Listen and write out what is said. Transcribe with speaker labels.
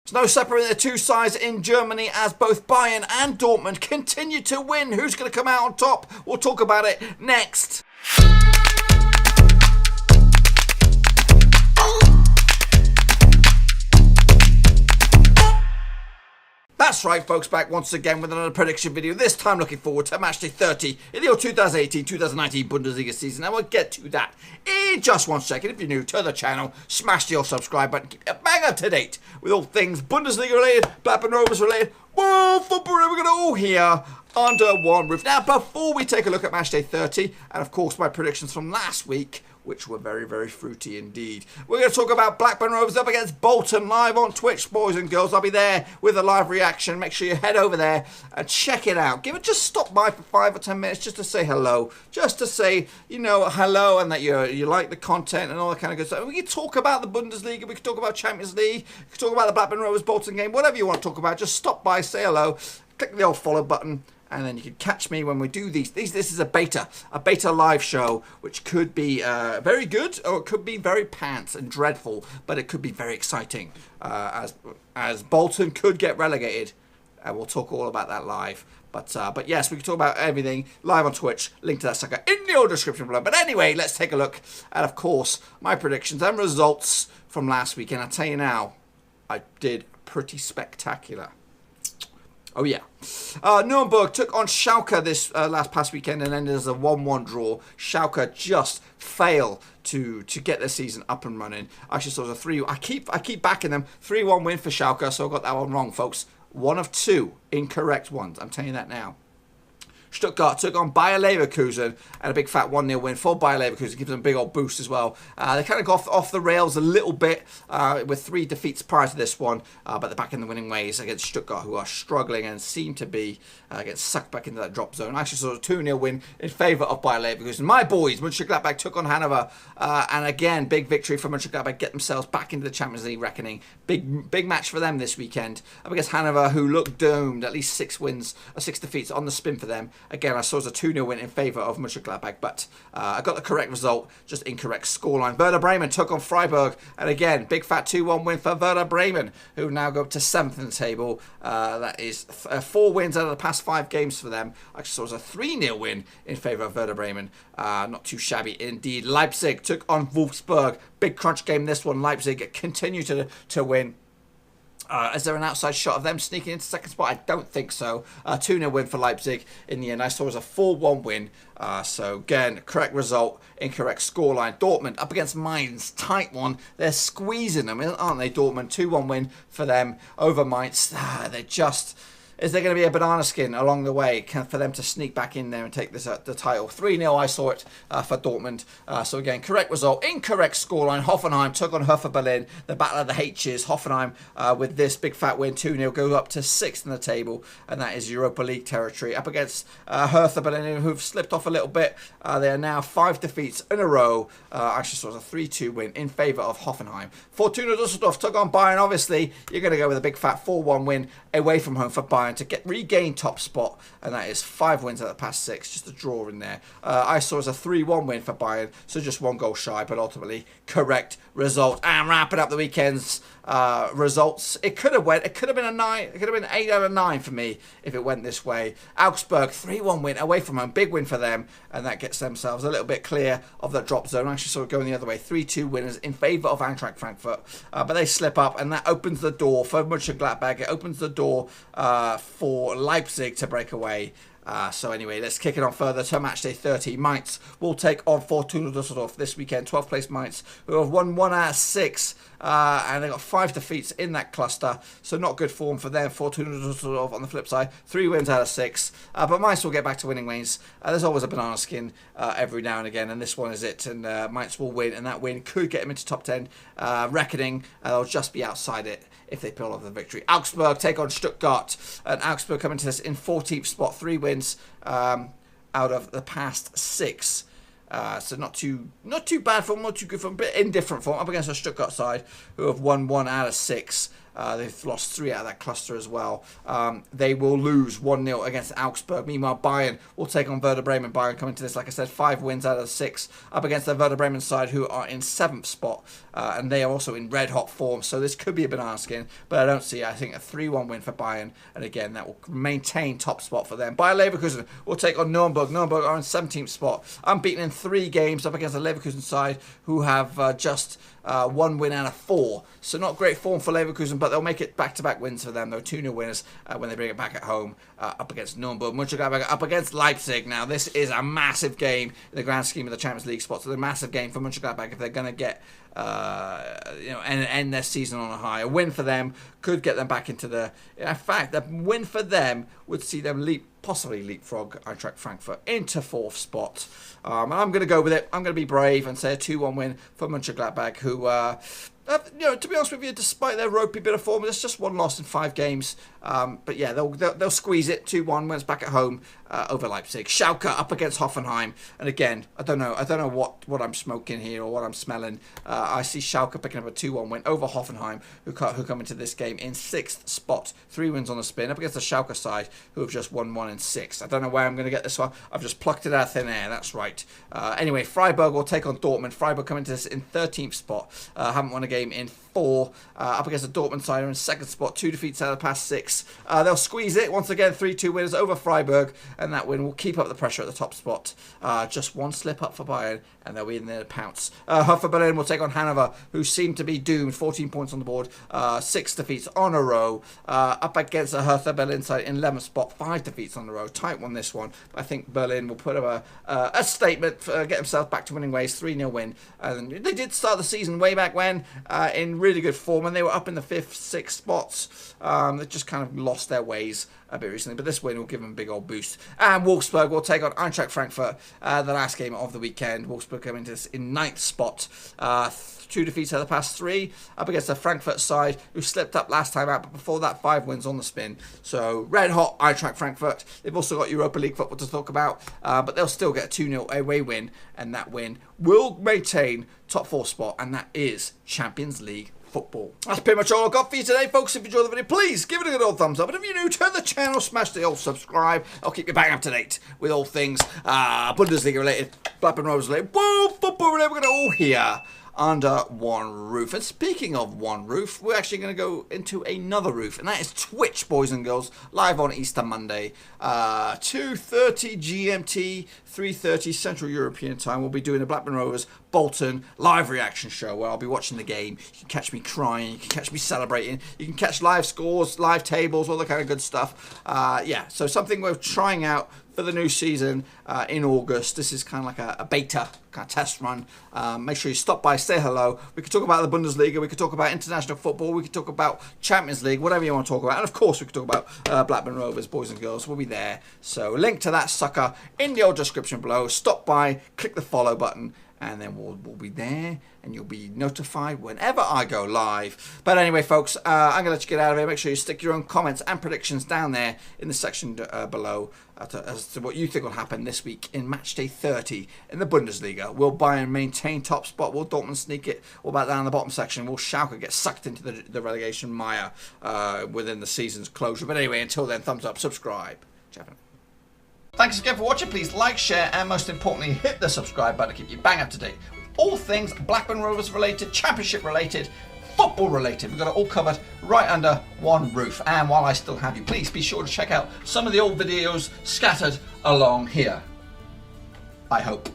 Speaker 1: It's no separating the two sides in Germany as both Bayern and Dortmund continue to win. Who's going to come out on top? We'll talk about it next. That's right, folks, back once again with another prediction video, this time looking forward to matchday 30 in the 2018-2019 Bundesliga season, and we'll get to that in just 1 second. If you're new to the channel, smash the subscribe button, keep it bang up to date with all things Bundesliga related, Blackburn Rovers related, world football, we're going to all here under one roof. Now, before we take a look at matchday 30, and of course my predictions from last week, which were very, very fruity indeed. We're going to talk about Blackburn Rovers up against Bolton live on Twitch, boys and girls. I'll be there with a live reaction. Make sure you head over there and check it out. Just stop by for 5 or 10 minutes just to say hello. Just to say, hello, and that you like the content and all that kind of good stuff. We can talk about the Bundesliga. We can talk about Champions League. We can talk about the Blackburn Rovers Bolton game. Whatever you want to talk about, just stop by, say hello, click the old follow button, and then you can catch me when we do these. This is a beta live show, which could be very good, or it could be very pants and dreadful, but it could be very exciting, as Bolton could get relegated, and we'll talk all about that live. But yes, we can talk about everything live on Twitch. Link to that sucker in the old description below. But anyway, let's take a look at, of course, my predictions and results from last week. And I'll tell you now, I did pretty spectacular. Oh yeah. Nürnberg took on Schalke this past weekend and ended as a 1-1 draw. Schalke just fail to get their season up and running. Actually, so it was a 3. I keep backing them. 3-1 win for Schalke, so I got that one wrong, folks. 1 of 2 incorrect ones. I'm telling you that now. Stuttgart took on Bayer Leverkusen and a big fat 1-0 win for Bayer Leverkusen. Gives them a big old boost as well. They kind of got off the rails a little bit with 3 defeats prior to this one, but they're back in the winning ways against Stuttgart, who are struggling and seem to be getting sucked back into that drop zone. Actually, saw a 2-0 win in favour of Bayer Leverkusen. My boys, Mönchengladbach, took on Hannover, and again, big victory for Mönchengladbach, get themselves back into the Champions League reckoning. Big match for them this weekend up against Hannover, who look doomed. At least 6 defeats on the spin for them. Again, I saw it as a 2-0 win in favour of Mönchengladbach, but I got the correct result, just incorrect scoreline. Werder Bremen took on Freiburg, and again, big fat 2-1 win for Werder Bremen, who now go up to 7th in the table. That is 4 wins out of the past 5 games for them. Actually, saw it as a 3-0 win in favour of Werder Bremen. Not too shabby indeed. Leipzig took on Wolfsburg. Big crunch game this one. Leipzig continue to win. Is there an outside shot of them sneaking into second spot? I don't think so. 2-0 win for Leipzig in the end. I saw it as a 4-1 win. So again, correct result, incorrect scoreline. Dortmund up against Mainz, tight one. They're squeezing them, aren't they? Dortmund, 2-1 win for them over Mainz. Is there going to be a banana skin along the way for them to sneak back in there and take this the title? 3-0, I saw it for Dortmund. So again, correct result, incorrect scoreline. Hoffenheim took on Hertha Berlin. The battle of the H's. Hoffenheim with this big fat win, 2-0, go up to 6th in the table, and that is Europa League territory. Up against Hertha Berlin, who've slipped off a little bit. They are now 5 defeats in a row. Actually, saw it as a 3-2 win in favour of Hoffenheim. Fortuna Düsseldorf took on Bayern. Obviously, you're going to go with a big fat 4-1 win away from home for Bayern to regain top spot, and that is 5 wins out of the past 6, just a draw in there. I saw as a 3-1 win for Bayern, so just 1 goal shy, but ultimately correct result. And wrapping up the weekend's results, it could have been a 9, it could have been 8 out of 9 for me if it went this way. Augsburg 3-1 win away from home, big win for them, and that gets themselves a little bit clear of that drop zone. Actually saw it going the other way, 3-2 winners in favour of Eintracht Frankfurt, but they slip up, and that opens the door for Mönchengladbach. It opens the door for Leipzig to break away. So anyway, let's kick it on further to matchday 30. Mainz will take on Fortuna Düsseldorf this weekend. 12th place Mainz, who have won 1 out of 6, and they got 5 defeats in that cluster, so not good form for them. Fortuna Düsseldorf on the flip side, 3 wins out of 6, but Mainz will get back to winning ways. There's always a banana skin every now and again, and this one is it, and Mainz will win, and that win could get them into top 10 reckoning. They'll just be outside it if they pull off the victory. Augsburg take on Stuttgart, and Augsburg come into this in 14th spot, 3 wins out of the past 6. So not too bad form, not too good form, but indifferent form up against the Stuttgart side, who have won 1 out of 6. They've lost 3 out of that cluster as well. They will lose 1-0 against Augsburg. Meanwhile, Bayern will take on Werder Bremen. Bayern coming to this, like I said, 5 wins out of 6 up against the Werder Bremen side, who are in 7th spot, and they are also in red-hot form. So this could be a banana skin, but I don't see it. I think a 3-1 win for Bayern, and again, that will maintain top spot for them. Bayer Leverkusen will take on Nürnberg. Nürnberg are in 17th spot, unbeaten in 3 games up against the Leverkusen side, who have just 1 win out of 4. So not great form for Leverkusen, but they'll make it back-to-back wins for them. They're 2-0 winners when they bring it back at home up against Nürnberg. Mönchengladbach up against Leipzig. Now, this is a massive game in the grand scheme of the Champions League spots. So it's a massive game for Mönchengladbach if they're going to get and end their season on a high. A win for them could get them back into the... In fact, a win for them would see them possibly leapfrog Eintracht Frankfurt into 4th spot. And I'm going to go with it. I'm going to be brave and say a 2-1 win for Mönchengladbach, who, to be honest with you, despite their ropey bit of form, there's just 1 loss in 5 games. But yeah, they'll squeeze it 2-1 when it's back at home over Leipzig. Schalke up against Hoffenheim, and again, I don't know what I'm smoking here or what I'm smelling. I see Schalke picking up a 2-1 win over Hoffenheim, who come into this game in 6th spot, 3 wins on the spin up against the Schalke side, who have just won 1 in 6. I don't know where I'm going to get this one. I've just plucked it out of thin air. That's right. Anyway, Freiburg will take on Dortmund. Freiburg coming to this in 13th spot. Haven't won a game in 4. Up against the Dortmund side, are in 2nd spot. 2 defeats out of the past 6. They'll squeeze it once again. 3-2 winners over Freiburg, and that win will keep up the pressure at the top spot. Just 1 slip up for Bayern, and they'll be in there to pounce. Hertha Berlin will take on Hannover, who seem to be doomed. 14 points on the board. 6 defeats on a row. Up against the Hertha Berlin side in 11th spot. 5 defeats on the row. Tight one, this one. But I think Berlin will put up a statement, get themselves back to winning ways. 3-0 win. And they did start the season way back when in really good form, and they were up in the 5th, 6th spots. They just kind of lost their ways a bit recently, but this win will give them a big old boost. And Wolfsburg will take on Eintracht Frankfurt, the last game of the weekend. Wolfsburg coming into this in 9th spot. 2 defeats out of the past 3 up against the Frankfurt side, who slipped up last time out, but before that 5 wins on the spin. So red hot Eintracht Frankfurt. They've also got Europa League football to talk about, but they'll still get a 2-0 away win, and that win will maintain top 4 spot, and that is Champions League football. That's pretty much all I've got for you today, folks. If you enjoyed the video, please give it a good old thumbs up. And if you're new to the channel, smash the old subscribe. I'll keep you bang up to date with all things Bundesliga related, Blackburn Rovers related, football related. We're going to all hear under one roof. And speaking of one roof, we're actually going to go into another roof, and that is Twitch, boys and girls, live on Easter Monday, 2:30 GMT, 3:30 Central European time. We'll be doing a Blackburn Rovers Bolton live reaction show where I'll be watching the game. You can catch me crying, you can catch me celebrating, you can catch live scores, live tables, all that kind of good stuff. Yeah, so something we're trying out for the new season in August. This is kind of like a beta kind of test run. Make sure you stop by, say hello. We could talk about the Bundesliga, we could talk about international football, we could talk about Champions League, whatever you want to talk about. And of course we could talk about Blackburn Rovers, boys and girls. We'll be there. So link to that sucker in the old description below. Stop by, click the follow button, and then we'll be there, and you'll be notified whenever I go live. But anyway, folks, I'm going to let you get out of here. Make sure you stick your own comments and predictions down there in the section below as to what you think will happen this week in matchday 30 in the Bundesliga. Will Bayern maintain top spot? Will Dortmund sneak it? What about down in the bottom section? Will Schalke get sucked into the relegation mire within the season's closure? But anyway, until then, thumbs up, subscribe. Thanks again for watching. Please like, share, and most importantly, hit the subscribe button to keep you bang up to date with all things Blackburn Rovers related, Championship related, football related. We've got it all covered right under one roof. And while I still have you, please be sure to check out some of the old videos scattered along here. I hope.